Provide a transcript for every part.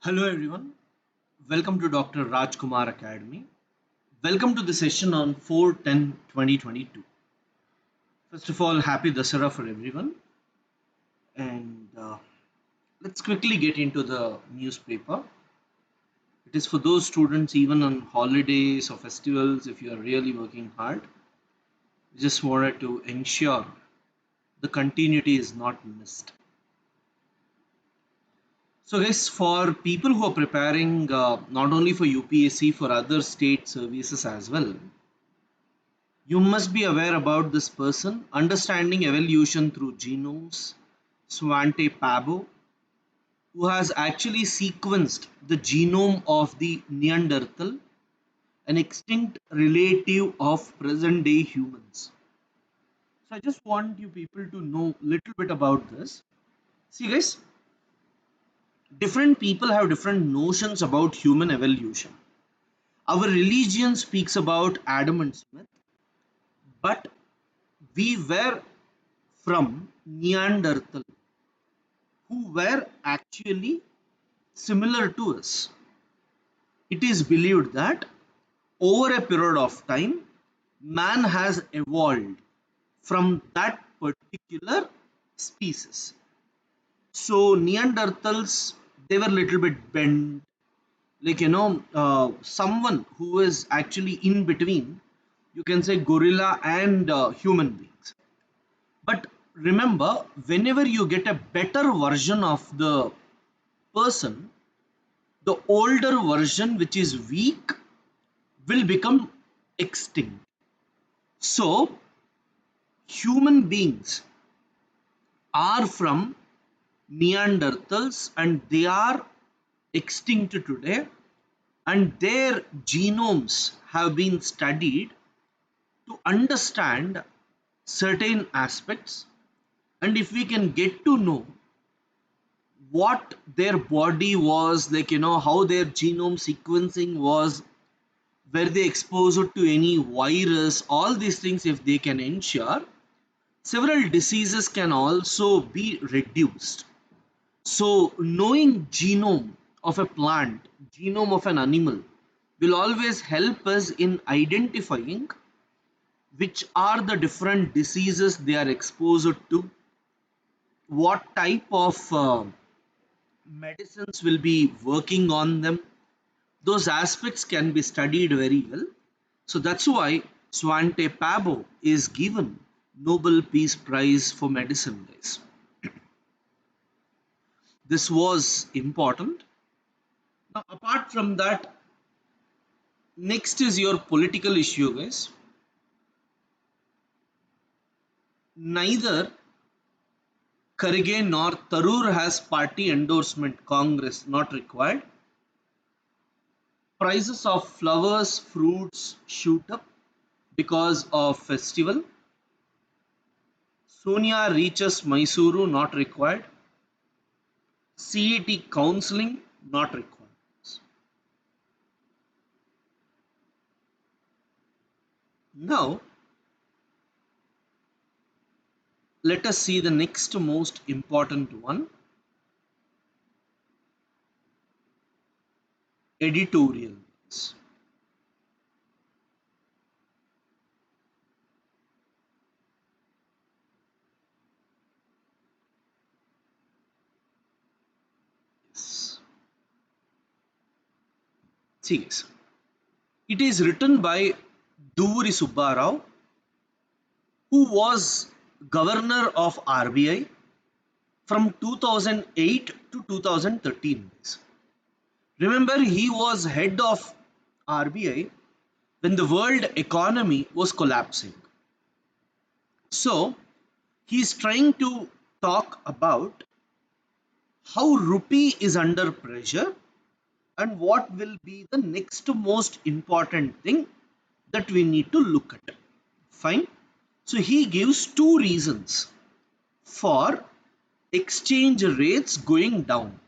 Hello everyone, welcome to Dr. Rajkumar Academy. Welcome to the session on 4/10/2022. First of all, happy Dasara for everyone, and let's quickly get into the newspaper. It is for those students, even on holidays or festivals, if you are really working hard. We just wanted to ensure the continuity is not missed. So, guys, for people who are preparing not only for UPSC, for other state services as well, you must be aware about this person. Understanding evolution through genomes, Svante Pabo, who has actually sequenced the genome of the Neanderthal, an extinct relative of present day humans. So I just want you people to know a little bit about this. See, guys, different people have different notions about human evolution. Our religion speaks about Adam and Smith, but we were from Neanderthal who were actually similar to us. It is believed that over a period of time, man has evolved from that particular species. So Neanderthals, they were a little bit bent, like someone who is actually in between. You can say gorilla and human beings. But remember, whenever you get a better version of the person, the older version, which is weak, will become extinct. So, human beings are from Neanderthals and they are extinct today, and their genomes have been studied to understand certain aspects. And if we can get to know what their body was like, how their genome sequencing was, were they exposed to any virus, all these things, if they can ensure, several diseases can also be reduced. So knowing genome of a plant, genome of an animal, will always help us in identifying which are the different diseases they are exposed to, what type of medicines will be working on them. Those aspects can be studied very well. So that's why Svante Pabo is given Nobel Peace Prize for Medicine, guys. This was important. Now, apart from that, next is your political issue, guys. Neither Karge nor Tarur has party endorsement. Congress not required. Prices of flowers, fruits shoot up because of festival. Sonia reaches Mysuru not required. CET counseling not required. Now, let us see the next most important one, editorials. Yes. See, guys, it is written by Duvuri Subbarao, who was governor of RBI from 2008 to 2013. Remember, he was head of RBI when the world economy was collapsing. So, he is trying to talk about how rupee is under pressure and what will be the next most important thing that we need to look at. Fine. So he gives two reasons for exchange rates going down.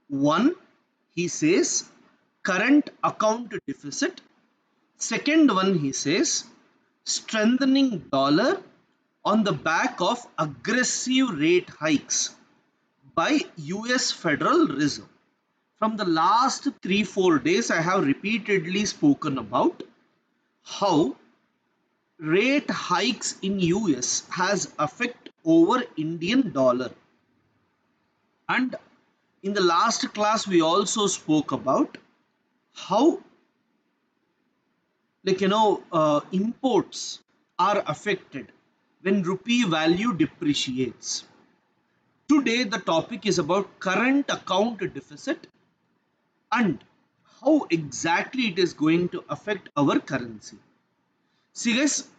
One, he says current account deficit. Second one, he says strengthening dollar on the back of aggressive rate hikes by US Federal Reserve. From the last 3-4 days, I have repeatedly spoken about how rate hikes in US has effect over Indian dollar. And in the last class, we also spoke about how, imports are affected when rupee value depreciates. Today, the topic is about current account deficit and how exactly it is going to affect our currency. See, guys,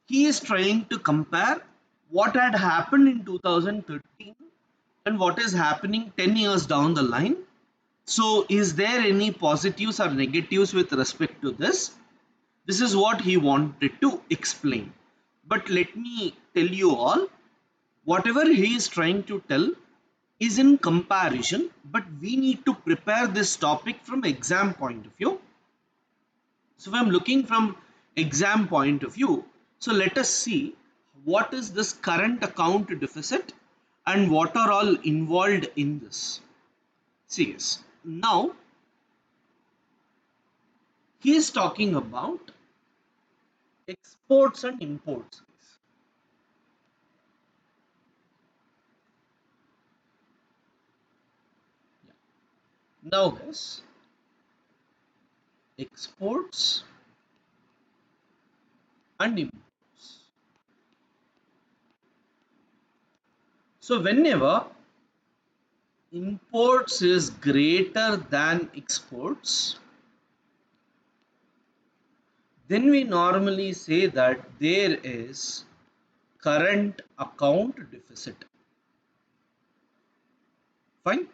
he is trying to compare what had happened in 2013 and what is happening 10 years down the line. So, is there any positives or negatives with respect to this? This is what he wanted to explain. But let me tell you all, whatever he is trying to tell is in comparison, but we need to prepare this topic from exam point of view. So if I'm looking from exam point of view, so let us see what is this current account deficit and what are all involved in this. See, yes, now he is talking about exports and imports. Now guys, exports and imports. So whenever imports is greater than exports, then we normally say that there is current account deficit. Fine,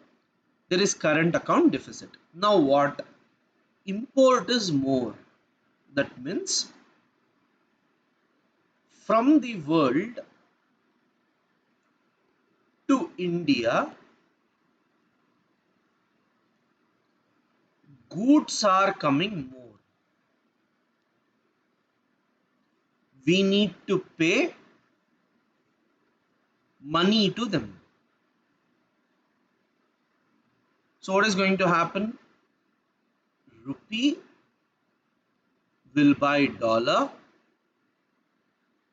there is current account deficit. Now what? Import is more. That means from the world to India, goods are coming more. We need to pay money to them. So what is going to happen? Rupee will buy dollar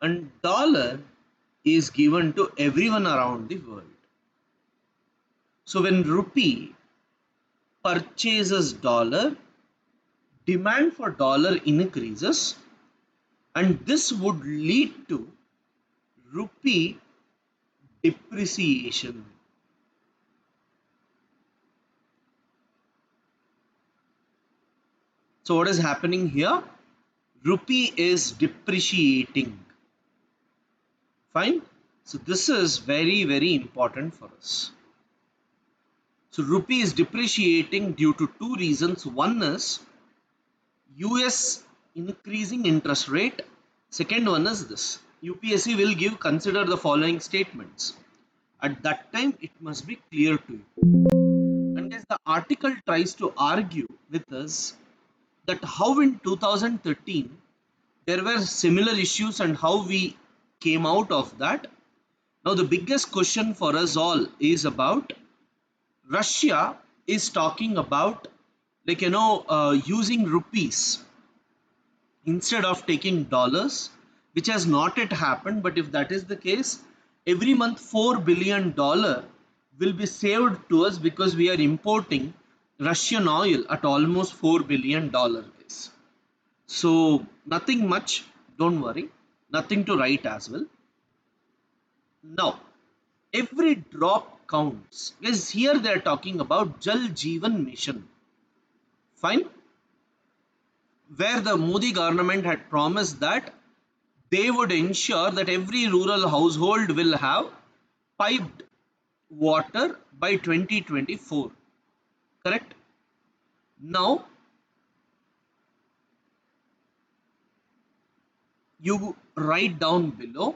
and dollar is given to everyone around the world. So when rupee purchases dollar, demand for dollar increases and this would lead to rupee depreciation. So what is happening here? Rupee is depreciating. Fine. So this is very important for us. So rupee is depreciating due to two reasons. One is US increasing interest rate. Second one is this. UPSC will consider the following statements. At that time, it must be clear to you. And as the article tries to argue with us that how in 2013 there were similar issues and how we came out of that. Now the biggest question for us all is about Russia is talking about using rupees instead of taking dollars, which has not yet happened. But if that is the case, every month $4 billion will be saved to us because we are importing Russian oil at almost $4 billion. So nothing much, don't worry, nothing to write as well. Now every drop counts. Yes, here they are talking about Jal Jeevan Mission. Fine, where the Modi government had promised that they would ensure that every rural household will have piped water by 2024. Correct? Now you write down below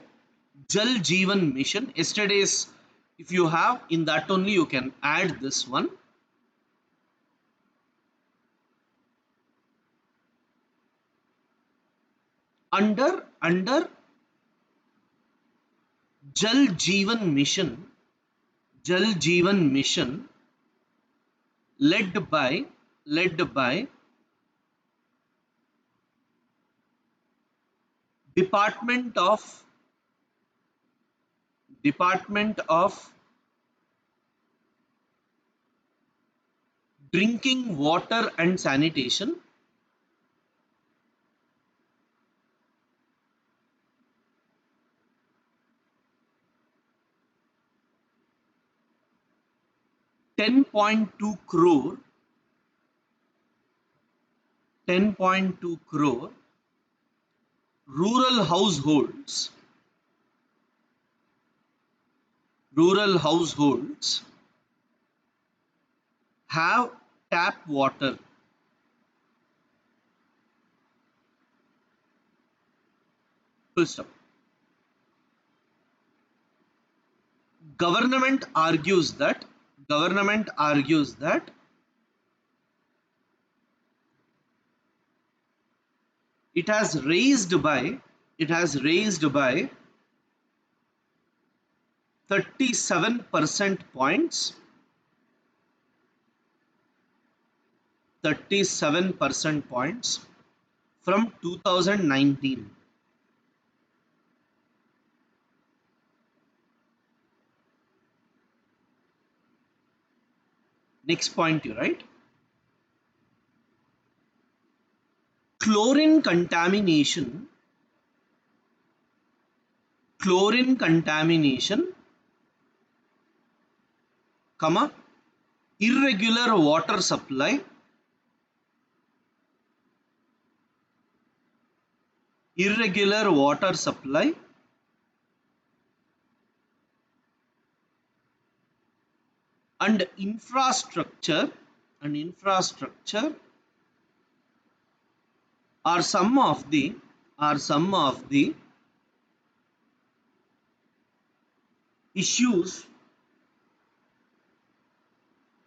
Jal Jeevan Mission. Yesterday's, if you have, in that only you can add this one. Under Jal Jeevan Mission, Jal Jeevan Mission, led by led by Department of Department of Drinking Water and Sanitation, 10.2 crore 10.2 crore rural households rural households have tap water. Full stop. Government argues that government argues that it has raised by it has raised by 37 percent points 37 percent points from 2019. Next point, you write chlorine contamination chlorine contamination comma irregular water supply irregular water supply and infrastructure are some of the issues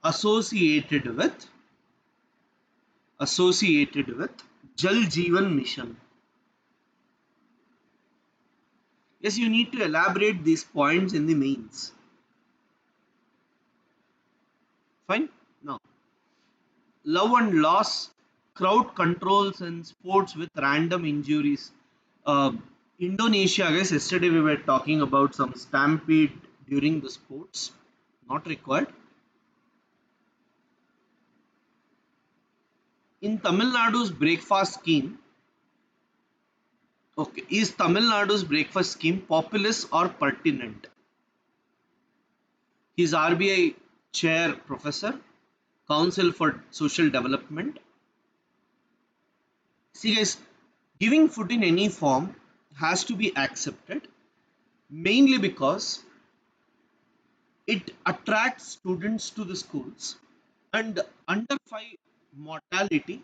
associated with Jal Jeevan Mission. Yes, you need to elaborate these points in the mains. Fine. Now, love and loss, crowd controls in sports with random injuries. Uh, Indonesia, I guess yesterday we were talking about some stampede during the sports. Not required. In Tamil Nadu's breakfast scheme, okay, is Tamil Nadu's breakfast scheme populist or pertinent? He's RBI chair professor, Council for Social Development. See guys, giving food in any form has to be accepted mainly because it attracts students to the schools, and under 5 mortality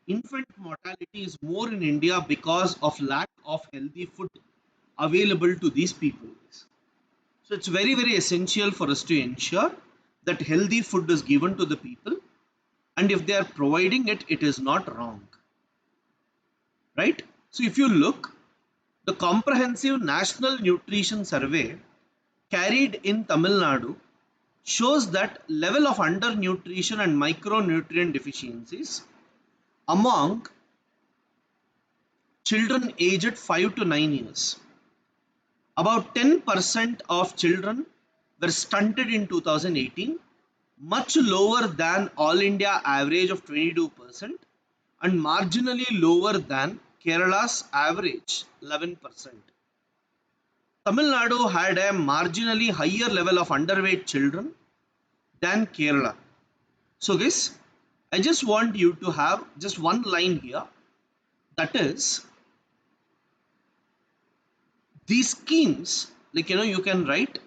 infant mortality is more in India because of lack of healthy food available to these people. So it's very essential for us to ensure that healthy food is given to the people, and if they are providing it, it is not wrong, right? So if you look, the comprehensive national nutrition survey carried in Tamil Nadu shows that level of undernutrition and micronutrient deficiencies among children aged 5 to 9 years. About 10% of children were stunted in 2018, much lower than all India average of 22% and marginally lower than Kerala's average 11%. Tamil Nadu had a marginally higher level of underweight children than Kerala. So guys, I just want you to have just one line here, that is these schemes, like you can write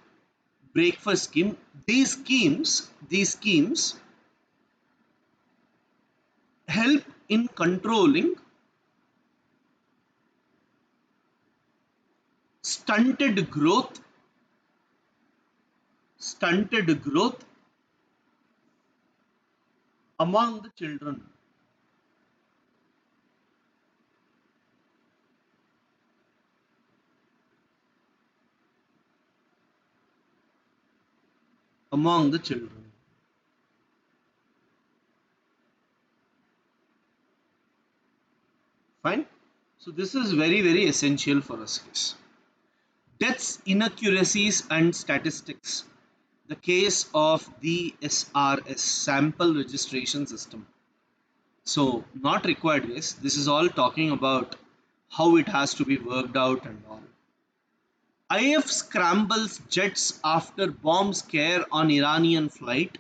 breakfast scheme. These schemes help in controlling stunted growth stunted growth among the children. Among the children. Fine. So this is very, very essential for us, guys. Deaths, inaccuracies, and statistics. The case of the SRS, sample registration system. So not required, guys. This is all talking about how it has to be worked out and all. IF scrambles jets after bomb scare on Iranian flight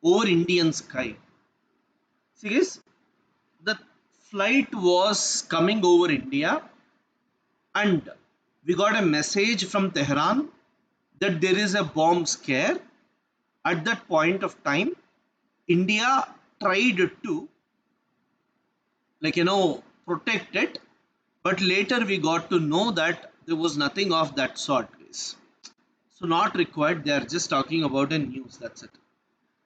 over Indian sky. See, guys, the flight was coming over India, and we got a message from Tehran that there is a bomb scare. At that point of time, India tried to, protect it, but later we got to know that there was nothing of that sort, guys. So not required. They are just talking about a news. That's it.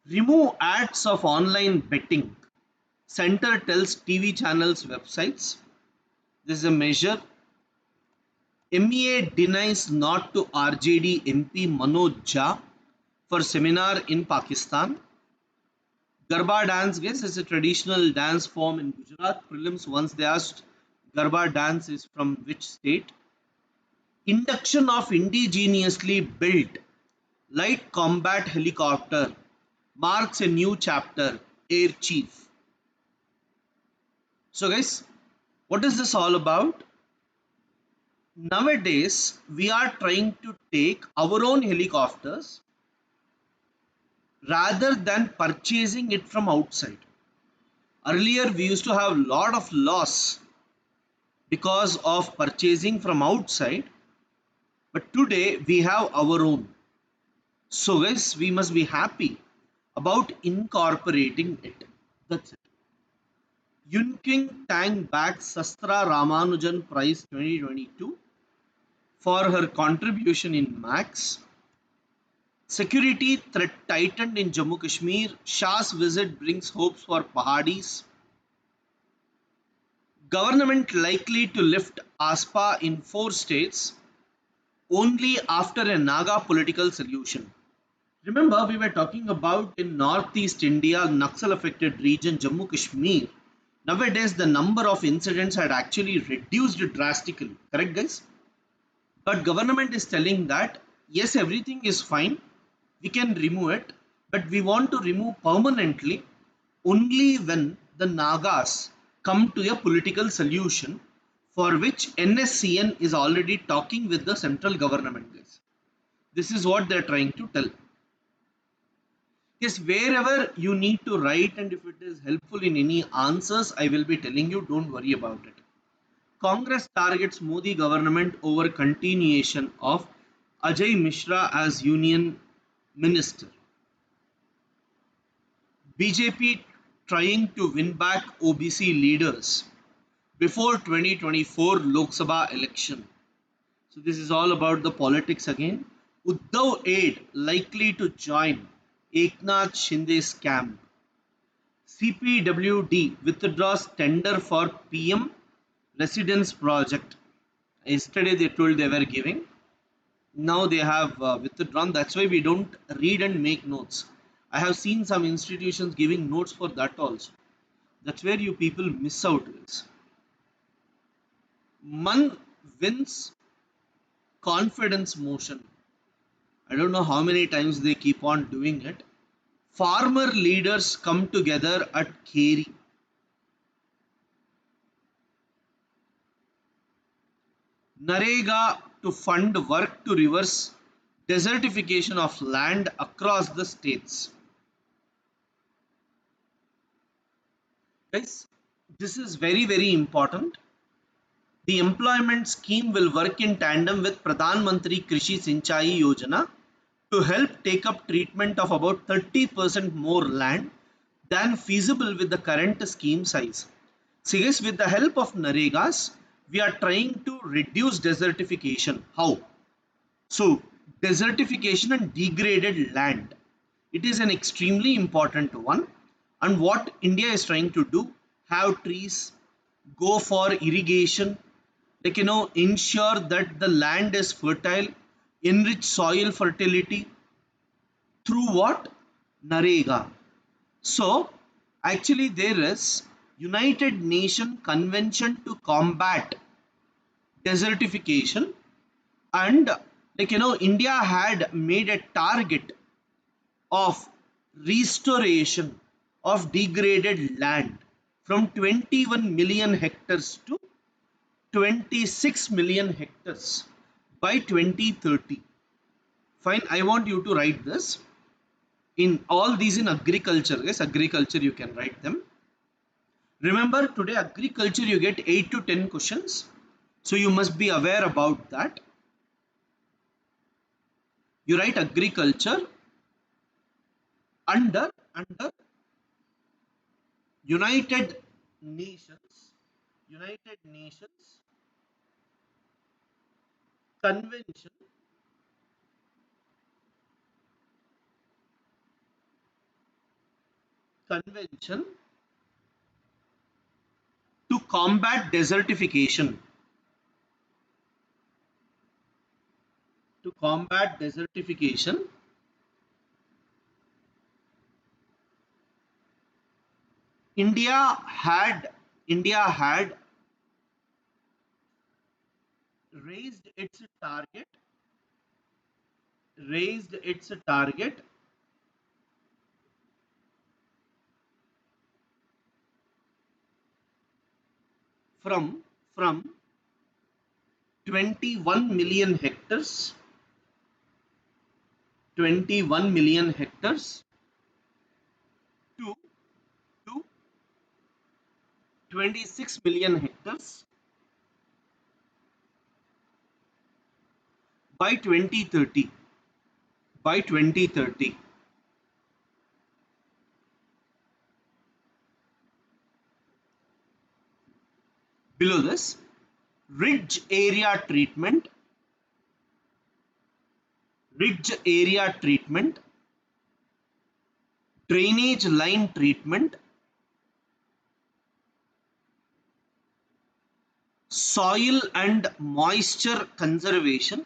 Remove ads of online betting. Center tells TV channels websites. This is a measure. MEA denies not to RJD MP Manoj Jha for seminar in Pakistan. Garba dance, guys, is a traditional dance form in Gujarat. Prelims once they asked Garba dance is from which state. Induction of indigenously built light combat helicopter marks a new chapter. Air Chief. So, guys, what is this all about? Nowadays, we are trying to take our own helicopters rather than purchasing it from outside. Earlier, we used to have a lot of loss because of purchasing from outside, but today we have our own. So, guys, we must be happy about incorporating it. That's it. Yunking Tang backs Sastra Ramanujan Prize 2022 for her contribution in Max. Security threat tightened in Jammu Kashmir. Shah's visit brings hopes for Pahadis. Government likely to lift ASPA in 4 states only after a Naga political solution. Remember, we were talking about in Northeast India, Naxal affected region, Jammu Kashmir. Nowadays, the number of incidents had actually reduced drastically. Correct, guys? But government is telling that yes, everything is fine, we can remove it, but we want to remove permanently only when the Nagas come to a political solution, for which NSCN is already talking with the central government, guys. This is what they are trying to tell. Yes, wherever you need to write, and if it is helpful in any answers, I will be telling you, don't worry about it. Congress targets Modi government over continuation of Ajay Mishra as Union Minister. BJP trying to win back OBC leaders before 2024 Lok Sabha election. So this is all about the politics again. Uddhav aide likely to join Eknath Shinde's camp. CPWD withdraws tender for PM residence project. Yesterday they told they were giving. Now they have withdrawn. That's why we don't read and make notes. I have seen some institutions giving notes for that also. That's where you people miss out, guys. Man wins confidence motion. I don't know how many times they keep on doing it. Farmer leaders come together at Kheri. Narega to fund work to reverse desertification of land across the states. Guys, this is very, very important. The employment scheme will work in tandem with Pradhan Mantri Krishi Sinchai Yojana to help take up treatment of about 30% more land than feasible with the current scheme size. See guys, with the help of Naregas, we are trying to reduce desertification. How? So, desertification and degraded land. It is an extremely important one. And what India is trying to do, have trees, go for irrigation, ensure that the land is fertile, enrich soil fertility through what? Narega. So, actually, there is United Nation Convention to Combat Desertification. And India had made a target of restoration of degraded land from 21 million hectares to 26 million hectares by 2030. Fine, I want you to write this in all these in agriculture. Yes, agriculture you can write them. Remember, today agriculture you get 8 to 10 questions, so you must be aware about that. You write agriculture under United Nations, United Nations Convention Convention to combat desertification. To combat desertification, India had India had raised its target raised its target from from 21 million hectares 21 million hectares to to 26 million hectares by 2030. By 2030. Below this, ridge area treatment, ridge area treatment, drainage line treatment, soil and moisture conservation,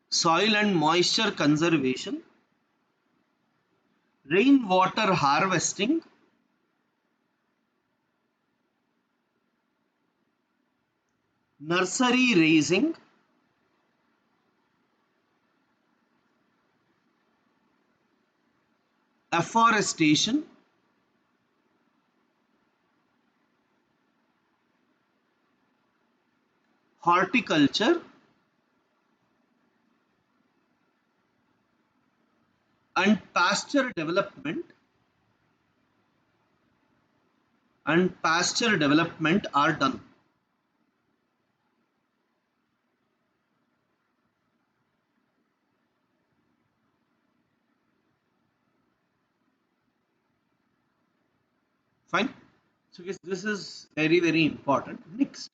soil and moisture conservation, rainwater harvesting, nursery raising, afforestation, horticulture, and pasture development are done. Fine. So yes, this is very very important. Next,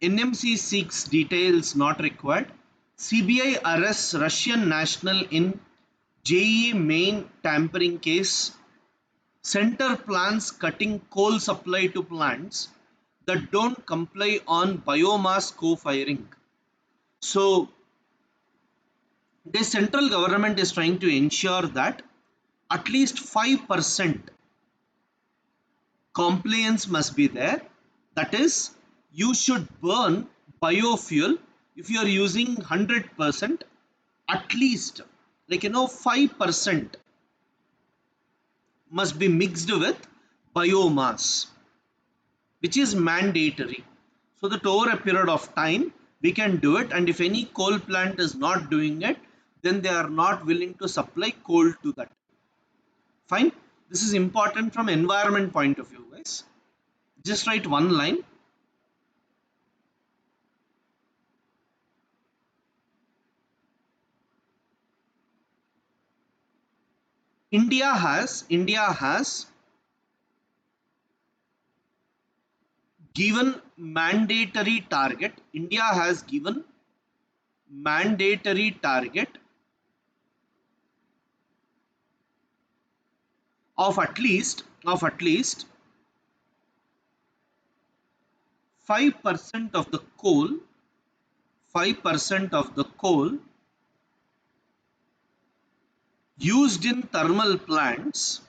NMC seeks details not required. CBI arrests Russian national in JE main tampering case. Center plans cutting coal supply to plants that don't comply on biomass co-firing. So the central government is trying to ensure that at least 5% compliance must be there. That is, you should burn biofuel. If you are using 100%, at least 5% must be mixed with biomass, which is mandatory, so that over a period of time we can do it. And if any coal plant is not doing it, then they are not willing to supply coal to that. Fine. This is important from environment point of view, guys. Just write one line. India has given mandatory target. India has given mandatory target of at least 5% of the coal, 5% of the coal used in thermal plants,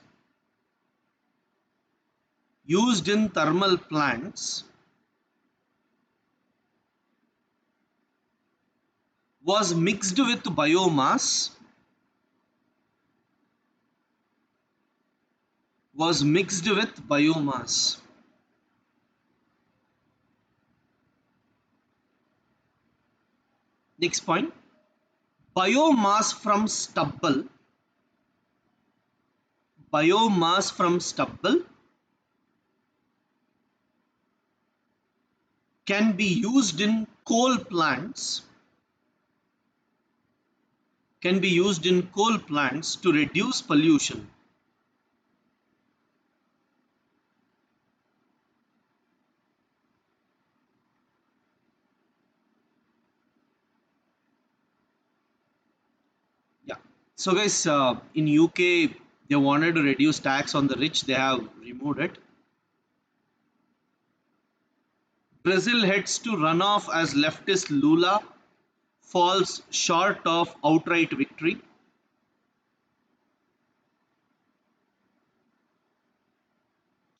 used in thermal plants was mixed with biomass, was mixed with biomass. Next point, biomass from stubble, biomass from stubble can be used in coal plants, can be used in coal plants to reduce pollution. Yeah. So guys, in UK they wanted to reduce tax on the rich. They have removed it. Brazil heads to runoff as leftist Lula falls short of outright victory.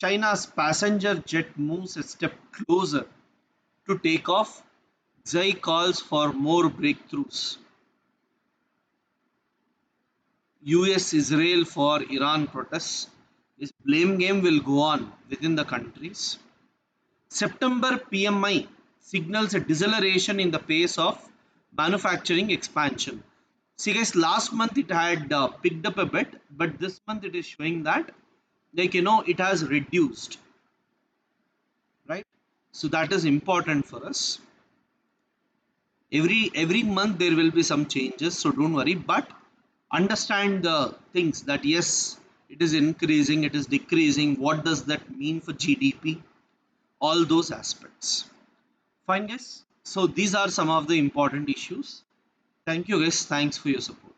China's passenger jet moves a step closer to take off. Xi calls for more breakthroughs. US Israel for Iran protests. This blame game will go on within the countries. September PMI signals a deceleration in the pace of manufacturing expansion. See guys, last month it had picked up a bit, but this month it is showing that it has reduced, right? So that is important for us. Every month there will be some changes, so don't worry. But understand the things that yes, it is increasing, it is decreasing. What does that mean for GDP? All those aspects. Fine, guys. So these are some of the important issues. Thank you, guys. Thanks for your support.